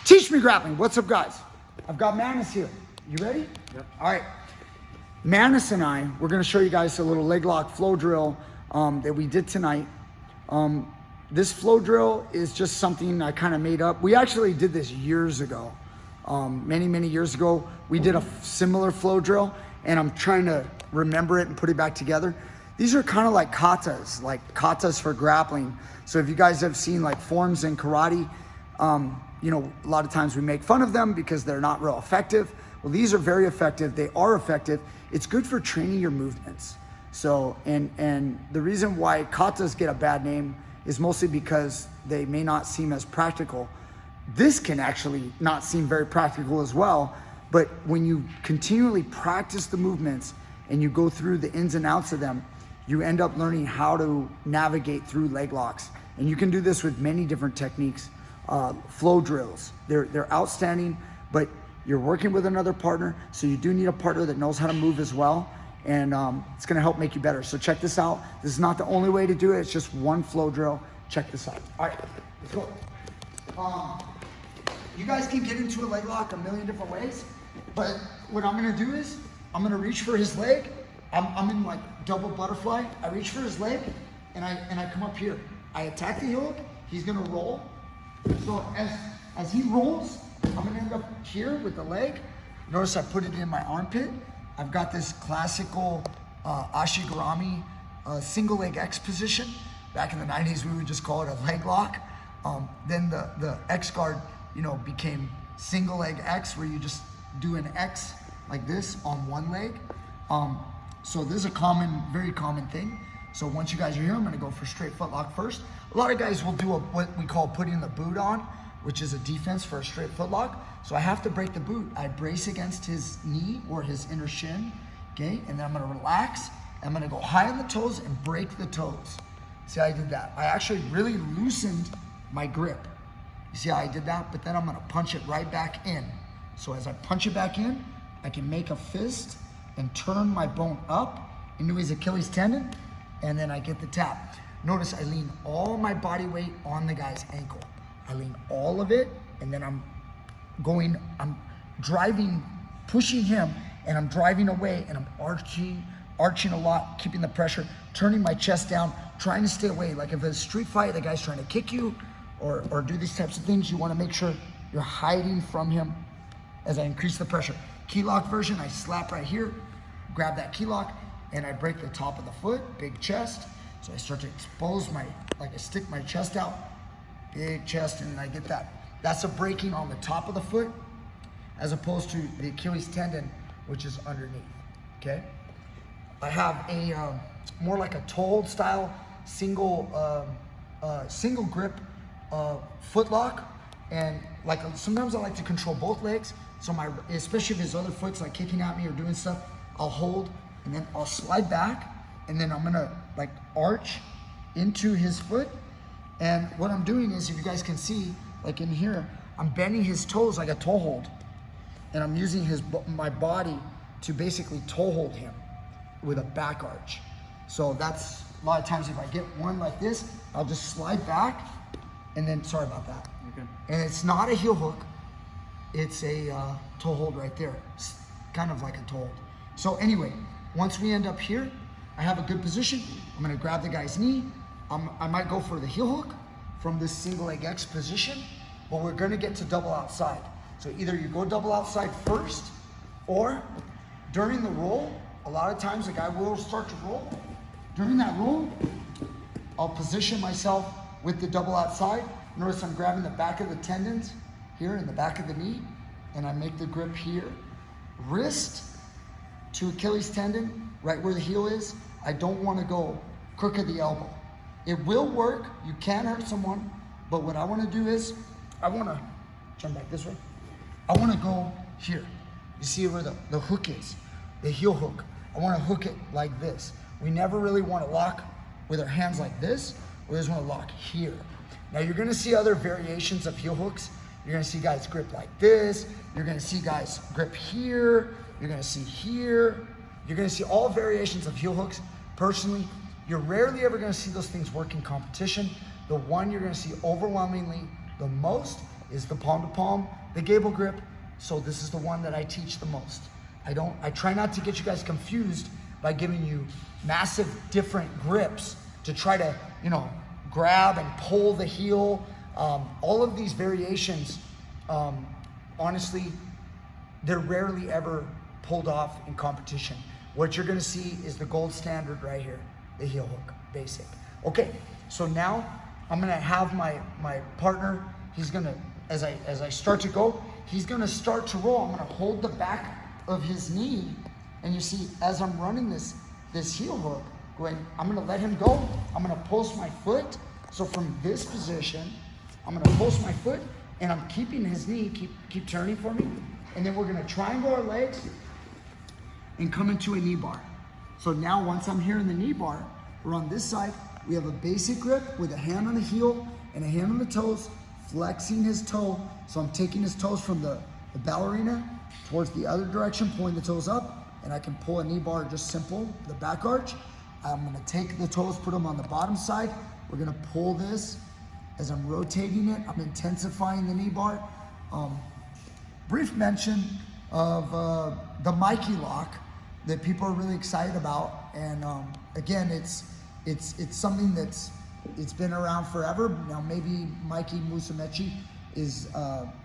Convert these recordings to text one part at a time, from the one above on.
Teach Me Grappling. What's up, guys? I've got Manus here. You ready? Yep. All right. Manus and I, we're going to show you guys a little leg lock flow drill that we did tonight. This flow drill is just something I kind of made up. We actually did this years ago. Many years ago. We did a similar flow drill, and I'm trying to remember it and put it back together. These are kind of like katas for grappling. So if you guys have seen like forms in karate, you know, a lot of times we make fun of them because they're not real effective. Well, these are very effective. They are effective. It's good for training your movements. So, and the reason why katas get a bad name is mostly because they may not seem as practical. This can actually not seem very practical as well, but when you continually practice the movements and you go through the ins and outs of them, you end up learning how to navigate through leg locks. And you can do this with many different techniques. Flow drills, they're outstanding, but you're working with another partner, so you do need a partner that knows how to move as well, and it's gonna help make you better. So check this out. This is not the only way to do it. It's just one flow drill. Check this out. All right, let's go. You guys can get into a leg lock a million different ways, but what I'm gonna do is I'm gonna reach for his leg. I'm in like double butterfly. I reach for his leg, and I come up here. I attack the heel hook. He's gonna roll. So as he rolls, I'm gonna end up here with the leg. Notice I put it in my armpit. I've got this classical ashigarami single leg X position. Back in the 90s, we would just call it a leg lock. Then the X guard, you know, became single leg X, where you just do an X like this on one leg. So this is a very common thing. So once you guys are here, I'm gonna go for straight foot lock first. A lot of guys will do what we call putting the boot on, which is a defense for a straight foot lock. So I have to break the boot. I brace against his knee or his inner shin, okay? And then I'm gonna relax. I'm gonna go high on the toes and break the toes. See how I did that? I actually really loosened my grip. You see how I did that? But then I'm gonna punch it right back in. So as I punch it back in, I can make a fist and turn my bone up into his Achilles tendon, and then I get the tap. Notice I lean all my body weight on the guy's ankle. I lean all of it, and then I'm driving, pushing him, and I'm driving away, and I'm arching a lot, keeping the pressure, turning my chest down, trying to stay away. Like if it's a street fight, the guy's trying to kick you or do these types of things, you wanna make sure you're hiding from him as I increase the pressure. Key lock version, I slap right here, grab that key lock, and I break the top of the foot, big chest. So I start to expose I stick my chest out, big chest, and then I get that. That's a breaking on the top of the foot, as opposed to the Achilles tendon, which is underneath, okay? I have a more like a toe hold style, single grip foot lock, and like sometimes I like to control both legs. So especially if his other foot's like kicking at me or doing stuff, I'll hold, and then I'll slide back, and then I'm gonna like arch into his foot. And what I'm doing is, if you guys can see, like in here, I'm bending his toes like a toe hold, and I'm using my body to basically toe hold him with a back arch. So that's a lot of times if I get one like this, I'll just slide back, and then, sorry about that. Okay. And it's not a heel hook, it's a toe hold right there. It's kind of like a toe hold. So anyway, once we end up here, I have a good position. I'm gonna grab the guy's knee. I might go for the heel hook from this single leg X position, but we're gonna get to double outside. So either you go double outside first, or during the roll, a lot of times the guy will start to roll. During that roll, I'll position myself with the double outside. Notice I'm grabbing the back of the tendons here in the back of the knee, and I make the grip here. Wrist to Achilles tendon, right where the heel is. I don't want to go crook of the elbow. It will work, you can hurt someone, but what I want to do is, I want to turn back this way. I want to go here. You see where the hook is, the heel hook. I want to hook it like this. We never really want to lock with our hands like this. We just want to lock here. Now you're going to see other variations of heel hooks. You're going to see guys grip like this. You're going to see guys grip here. You're going to see here. You're going to see all variations of heel hooks. Personally, you're rarely ever going to see those things work in competition. The one you're going to see overwhelmingly the most is the palm to palm, the gable grip. So this is the one that I teach the most. I try not to get you guys confused by giving you massive different grips to try to, grab and pull the heel. All of these variations, honestly, they're rarely ever pulled off in competition. What you're gonna see is the gold standard right here, the heel hook, basic. Okay, so now I'm gonna have my partner, he's gonna, as I start to go, he's gonna start to roll. I'm gonna hold the back of his knee, and you see, as I'm running this heel hook, I'm gonna let him go. I'm gonna post my foot. So from this position, I'm gonna post my foot, and I'm keeping his knee, keep turning for me. And then we're gonna triangle our legs and come into a knee bar. So now once I'm here in the knee bar, we're on this side, we have a basic grip with a hand on the heel and a hand on the toes, flexing his toe. So I'm taking his toes from the ballerina towards the other direction, pulling the toes up, and I can pull a knee bar just simple, the back arch. I'm gonna take the toes, put them on the bottom side. We're gonna pull this. As I'm rotating it, I'm intensifying the knee bar. Brief mention of the Mikey Lock that people are really excited about. And again, it's something it's been around forever. Now maybe Mikey Musumeci is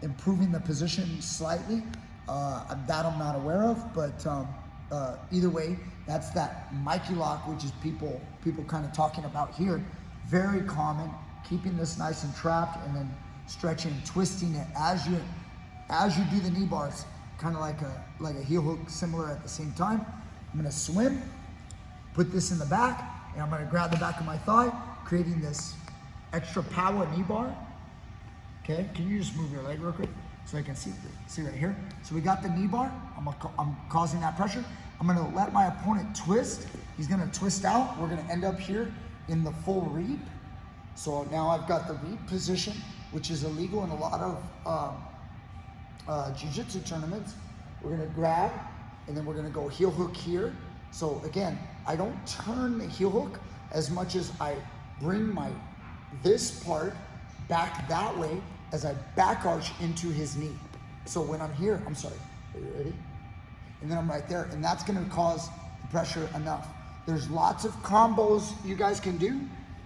improving the position slightly. That I'm not aware of, but either way, that's that Mikey Lock, which is people kind of talking about here. Very common, keeping this nice and trapped, and then stretching and twisting it as you do the knee bars, kind of like a heel hook, similar at the same time. I'm gonna swim, put this in the back, and I'm gonna grab the back of my thigh, creating this extra power knee bar. Okay, can you just move your leg real quick so I can see right here? So we got the knee bar. I'm causing that pressure. I'm gonna let my opponent twist. He's gonna twist out. We're gonna end up here in the full reap. So now I've got the reap position, which is illegal in a lot of jiu-jitsu tournaments. We're gonna grab, and then we're gonna go heel hook here. So again, I don't turn the heel hook as much as I bring this part back that way as I back arch into his knee. So when I'm here, I'm sorry, are you ready? And then I'm right there, and that's gonna cause the pressure enough. There's lots of combos you guys can do.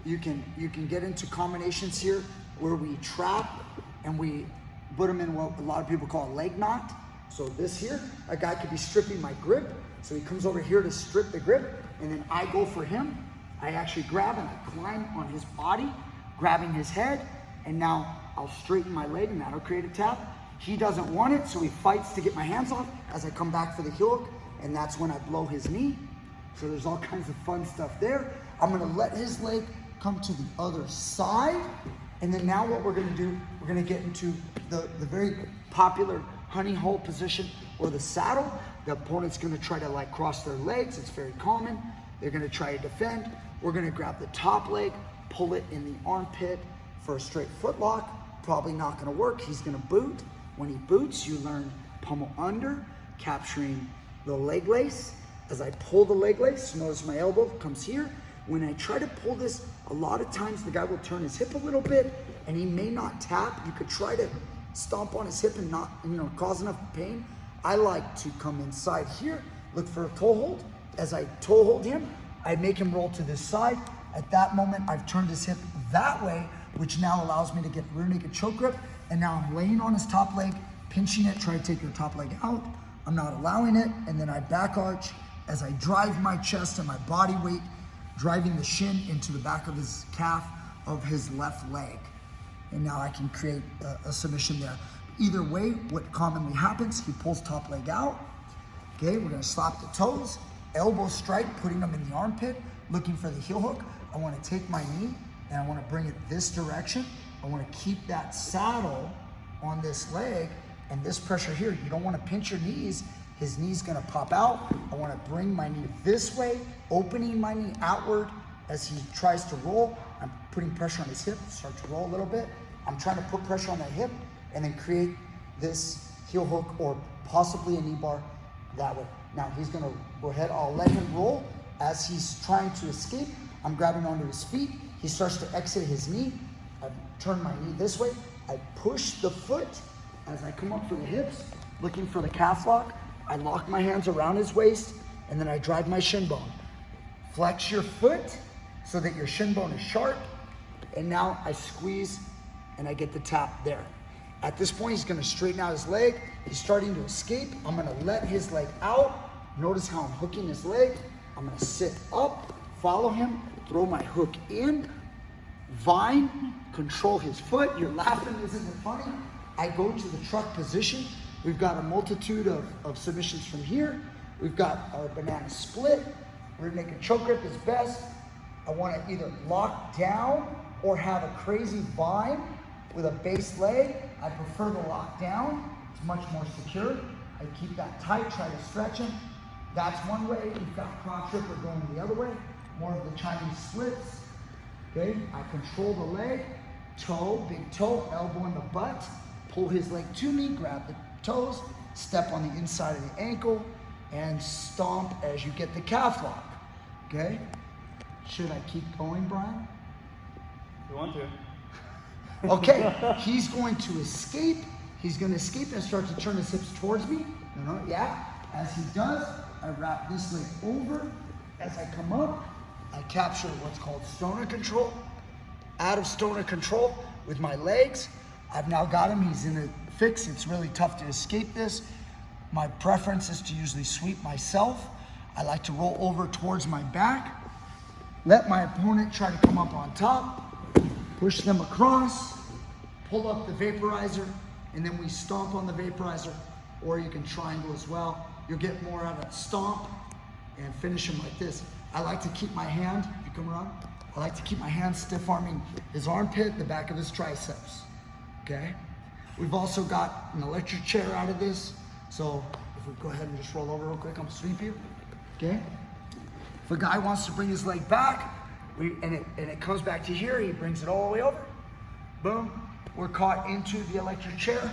You can get into combinations here where we trap and we put them in what a lot of people call a leg knot. So this here, a guy could be stripping my grip. So he comes over here to strip the grip, and then I go for him. I actually grab and I climb on his body, grabbing his head, and now I'll straighten my leg, and that'll create a tap. He doesn't want it, so he fights to get my hands off as I come back for the heel hook, and that's when I blow his knee. So there's all kinds of fun stuff there. I'm gonna let his leg come to the other side, and then now what we're gonna do, we're gonna get into the very popular honey hole position, or the saddle. The opponent's gonna try to cross their legs. It's very common. They're gonna try to defend. We're gonna grab the top leg, pull it in the armpit for a straight foot lock. Probably not gonna work. He's gonna boot. When he boots, you learn pummel under, capturing the leg lace. As I pull the leg lace, notice my elbow comes here. When I try to pull this, a lot of times the guy will turn his hip a little bit, and he may not tap. You could try to stomp on his hip and not, cause enough pain. I like to come inside here, look for a toe hold. As I toe hold him, I make him roll to this side. At that moment, I've turned his hip that way, which now allows me to get rear naked choke grip. And now I'm laying on his top leg, pinching it, try to take your top leg out. I'm not allowing it, and then I back arch as I drive my chest and my body weight, driving the shin into the back of his calf of his left leg. And now I can create a submission there. Either way, what commonly happens, he pulls top leg out. Okay, we're gonna slap the toes, elbow strike, putting them in the armpit, looking for the heel hook. I wanna take my knee and I wanna bring it this direction. I wanna keep that saddle on this leg and this pressure here. You don't wanna pinch your knees. His knee's gonna pop out. I wanna bring my knee this way, opening my knee outward as he tries to roll. I'm putting pressure on his hip, start to roll a little bit. I'm trying to put pressure on that hip and then create this heel hook or possibly a knee bar that way. Now he's gonna go ahead, I'll let him roll. As he's trying to escape, I'm grabbing onto his feet. He starts to exit his knee. I turn my knee this way, I push the foot as I come up for the hips, looking for the calf lock. I lock my hands around his waist, and then I drive my shin bone. Flex your foot so that your shin bone is sharp, and now I squeeze and I get the tap there. At this point, he's gonna straighten out his leg. He's starting to escape. I'm gonna let his leg out. Notice how I'm hooking his leg. I'm gonna sit up, follow him, throw my hook in, vine, control his foot. You're laughing, isn't it funny? I go to the truck position. We've got a multitude of submissions from here. We've got our banana split. We're making choke grip is best. I want to either lock down or have a crazy vine with a base leg. I prefer the lock down. It's much more secure. I keep that tight, try to stretch him. That's one way. We've got cross gripper going the other way. More of the Chinese splits. Okay, I control the leg, toe, big toe, elbow in the butt. Pull his leg to me, grab the toes, step on the inside of the ankle, and stomp as you get the calf lock. Okay? Should I keep going, Brian? If you want to. Okay, he's going to escape. He's going to escape and start to turn his hips towards me. Yeah. As he does, I wrap this leg over. As I come up, I capture what's called stoner control. Out of stoner control with my legs. I've now got him. He's in a fix. It's really tough to escape this. My preference is to usually sweep myself. I like to roll over towards my back. Let my opponent try to come up on top. Push them across. Pull up the vaporizer. And then we stomp on the vaporizer. Or you can triangle as well. You'll get more out of stomp and finish him like this. I like to keep my hand, if you come around, I like to keep my hand stiff arming his armpit, the back of his triceps, okay? We've also got an electric chair out of this. So if we go ahead and just roll over real quick, I'm gonna sweep you, okay? If a guy wants to bring his leg back, and it comes back to here, he brings it all the way over, boom. We're caught into the electric chair,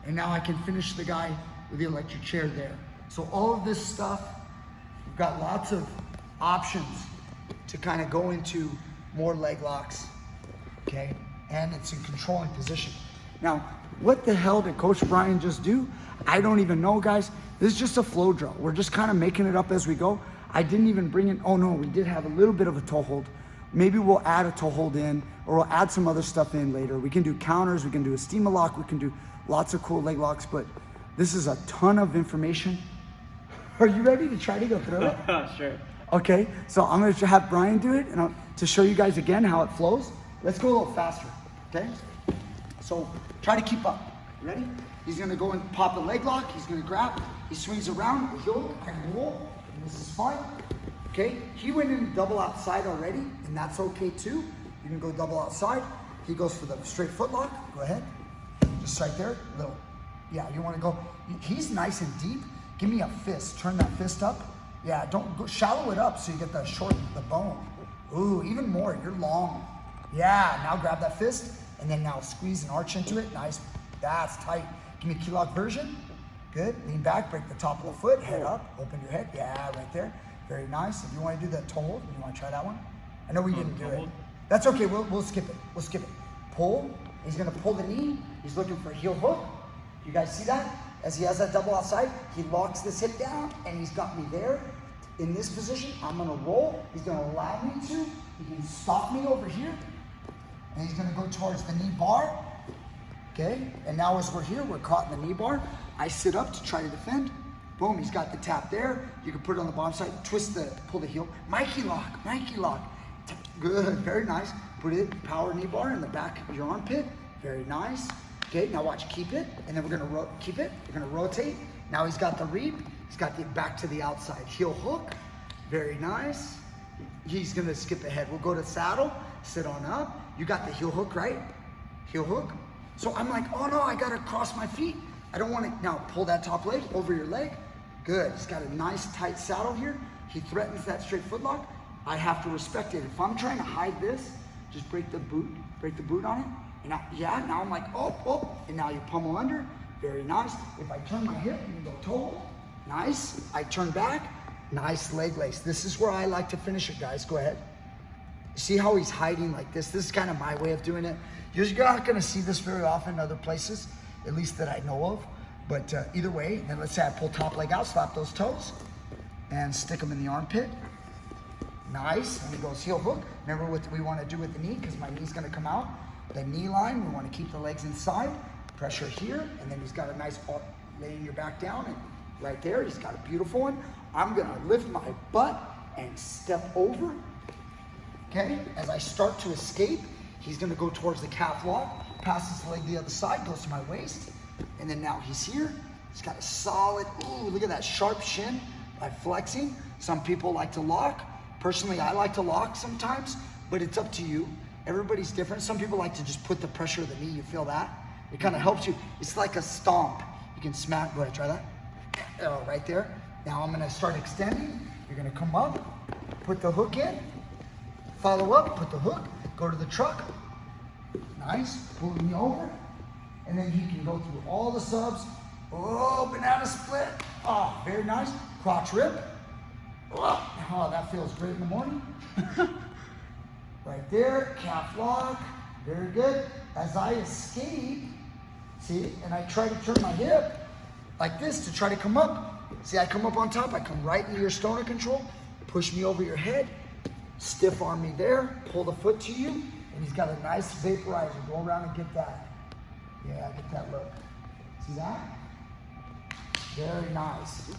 and now I can finish the guy with the electric chair there. So all of this stuff, we've got lots of options to kind of go into more leg locks, okay? And it's in controlling position. Now, what the hell did Coach Brian just do? I don't even know, guys. This is just a flow drill. We're just kind of making it up as we go. I didn't even bring in, oh no, we did have a little bit of a toe hold. Maybe we'll add a toe hold in, or we'll add some other stuff in later. We can do counters, we can do a steamer lock, we can do lots of cool leg locks, but this is a ton of information. Are you ready to try to go through it? Sure. Okay, so I'm gonna have Brian do it and to show you guys again how it flows. Let's go a little faster, okay? So try to keep up. Ready? He's gonna go and pop a leg lock. He's gonna grab. He swings around. The heel. I can roll. And this is fine. Okay. He went in double outside already, and that's okay too. You can go double outside. He goes for the straight foot lock. Go ahead. Just right there. Little. Yeah. You want to go. He's nice and deep. Give me a fist. Turn that fist up. Yeah. Don't go shallow it up so you get the short the bone. Ooh, even more. You're long. Yeah. Now grab that fist, and then now squeeze and arch into it. Nice. That's tight. Give me a key lock version. Good. Lean back, break the top of the foot, head up, open your head. Yeah, right there. Very nice. If you want to do that toe hold, you want to try that one? I know we didn't do it. That's okay. We'll skip it. We'll skip it. Pull. He's going to pull the knee. He's looking for a heel hook. You guys see that? As he has that double outside, he locks this hip down, and he's got me there. In this position, I'm going to roll. He's going to allow me to. He can stop me over here, and he's going to go towards the knee bar. Okay, and now as we're here, we're caught in the knee bar. I sit up to try to defend. Boom, he's got the tap there. You can put it on the bottom side, pull the heel. Mikey lock, Mikey lock. Good, very nice. Put it, power knee bar in the back of your armpit. Very nice. Okay, now watch, keep it. And then we're gonna keep it. We're gonna rotate. Now he's got the reap. He's got the back to the outside. Heel hook, very nice. He's gonna skip ahead. We'll go to saddle, sit on up. You got the heel hook, right? Heel hook. So I'm like, oh no, I gotta cross my feet. I don't wanna, now pull that top leg over your leg. Good, he's got a nice tight saddle here. He threatens that straight foot lock. I have to respect it. If I'm trying to hide this, just break the boot on it. And now, yeah, now I'm like, oh, and now you pummel under. Very nice. If I turn my hip, you can go toe. Nice. I turn back. Nice leg lace. This is where I like to finish it, guys. Go ahead. See how he's hiding like this? This is kind of my way of doing it. You're not gonna see this very often in other places, at least that I know of. But either way, then let's say I pull top leg out, slap those toes, and stick them in the armpit. Nice, and he goes heel hook. Remember what we wanna do with the knee, because my knee's gonna come out. The knee line, we wanna keep the legs inside. Pressure here, and then he's got a nice laying your back down, and right there, he's got a beautiful one. I'm gonna lift my butt and step over. Okay, as I start to escape, he's gonna go towards the calf lock, passes the leg the other side, goes to my waist, and then now he's here. He's got a solid, ooh, look at that sharp shin by flexing. Some people like to lock. Personally, I like to lock sometimes, but it's up to you. Everybody's different. Some people like to just put the pressure of the knee, you feel that? It kind of helps you. It's like a stomp. You can smack, go ahead, try that. Oh, right there. Now I'm gonna start extending. You're gonna come up, put the hook in, follow up, put the hook, go to the truck. Nice, pull me over. And then he can go through all the subs. Oh, banana split. Oh, very nice. Crotch rip. Oh, that feels great in the morning. Right there, calf lock. Very good. As I escape, see, and I try to turn my hip like this to try to come up. See, I come up on top, I come right into your stoner control, push me over your head, stiff arm me there, pull the foot to you, and he's got a nice vaporizer. Go around and get that. Yeah, get that look. See that? Very nice.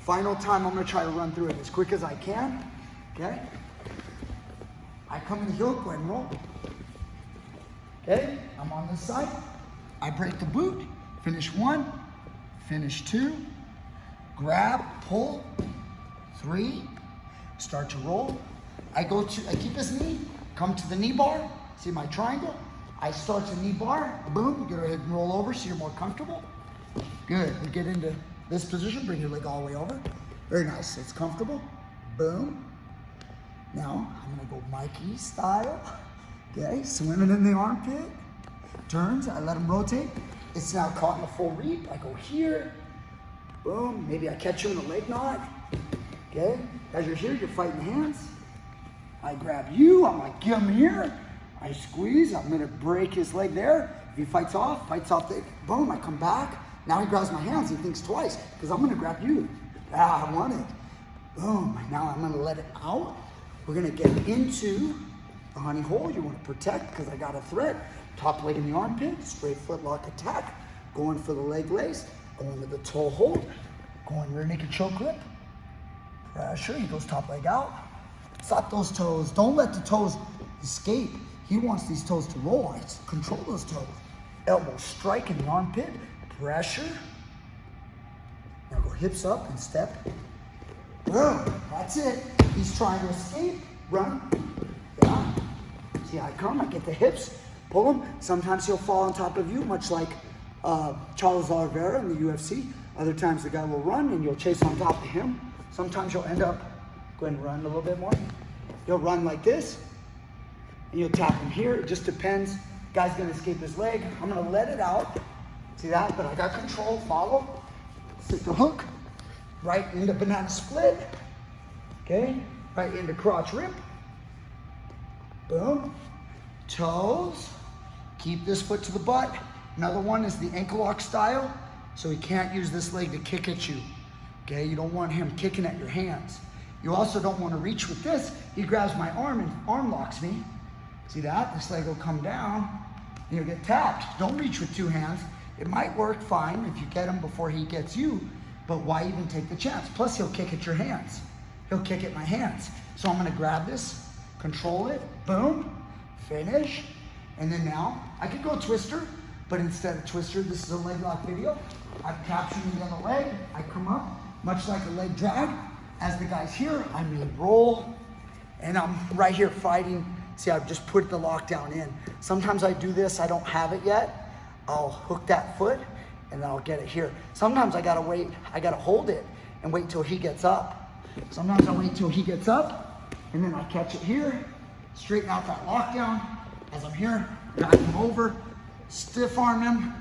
Final time, I'm gonna try to run through it as quick as I can, okay? I come in the heel, go ahead and roll. Okay, I'm on this side. I break the boot, finish 1, finish 2, grab, pull, 3, start to roll. I keep his knee, come to the knee bar, see my triangle? I start to knee bar, boom, go ahead and roll over so you're more comfortable. Good, we get into this position, bring your leg all the way over. Very nice, it's comfortable, boom. Now, I'm gonna go Mikey style. Okay, swimming in the armpit, turns, I let him rotate. It's now caught in a full reap. I go here, boom, maybe I catch you in a leg knot. Okay, as you're here, you're fighting hands. I grab you, I'm like, get him here. I squeeze, I'm gonna break his leg there. If he fights off the, boom, I come back. Now he grabs my hands, he thinks twice, because I'm gonna grab you. Ah, I want it. Boom, now I'm gonna let it out. We're gonna get into the honey hole. You wanna protect, because I got a threat. Top leg in the armpit, straight foot lock attack. Going for the leg lace, going to the toe hold, going rear naked choke grip. Pressure, he goes top leg out. Stop those toes, don't let the toes escape. He wants these toes to roll, I control those toes. Elbow strike in the armpit, pressure. Now go hips up and step. Boom, that's it. He's trying to escape, run, yeah. See how I come, I get the hips, pull him. Sometimes he'll fall on top of you, much like Charles Oliveira in the UFC. Other times the guy will run and you'll chase on top of him. Sometimes you'll end up, go ahead and run a little bit more. You'll run like this, and you'll tap him here. It just depends. Guy's gonna escape his leg. I'm gonna let it out. See that? But I got control, follow. Stick the hook, right into banana split. Okay, right into crotch rip. Boom. Toes. Keep this foot to the butt. Another one is the ankle lock style. So he can't use this leg to kick at you. Okay, you don't want him kicking at your hands. You also don't want to reach with this. He grabs my arm and arm locks me. See that? This leg will come down and you'll get tapped. Don't reach with two hands. It might work fine if you get him before he gets you, but why even take the chance? Plus he'll kick at your hands. He'll kick at my hands. So I'm gonna grab this, control it, boom, finish. And then now, I could go twister, but instead of twister, this is a leg lock video. I've captured me on the leg, I come up, much like a leg drag. As the guy's here, I may roll, and I'm right here fighting. See, I've just put the lockdown in. Sometimes I do this, I don't have it yet. I'll hook that foot, and then I'll get it here. Sometimes I gotta wait, I gotta hold it and wait till he gets up. Sometimes I wait till he gets up, and then I catch it here, straighten out that lockdown. As I'm here, back him over, stiff arm him,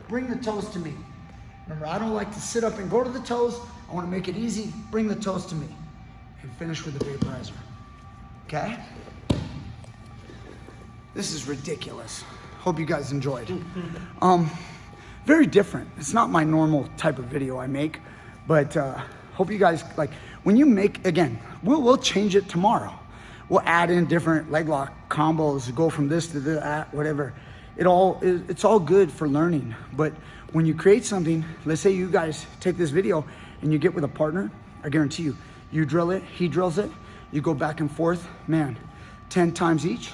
bring the toes to me. Remember, I don't like to sit up and go to the toes. I want to make it easy, bring the toes to me, and finish with the vaporizer. Okay? This is ridiculous. Hope you guys enjoyed. Very different. It's not my normal type of video I make, but hope you guys, like, when you make, again, we'll change it tomorrow. We'll add in different leg lock combos, go from this to that, whatever. It's all good for learning. But when you create something, let's say you guys take this video and you get with a partner, I guarantee you, you drill it, he drills it, you go back and forth, man, 10 times each,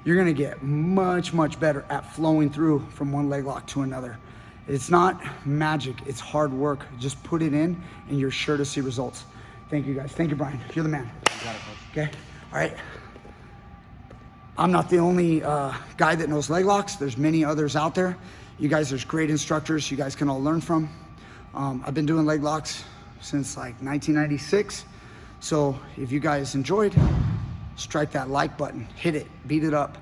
you're gonna get much, much better at flowing through from one leg lock to another. It's not magic, it's hard work. Just put it in and you're sure to see results. Thank you guys. Thank you, Brian. You're the man. You got it, Coach. Okay, all right. I'm not the only guy that knows leg locks. There's many others out there. You guys, there's great instructors you guys can all learn from. I've been doing leg locks since like 1996. So if you guys enjoyed, strike that like button, hit it, beat it up,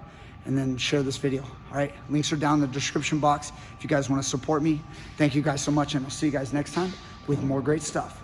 and then share this video, all right? Links are down in the description box if you guys wanna support me. Thank you guys so much, and I'll see you guys next time with more great stuff.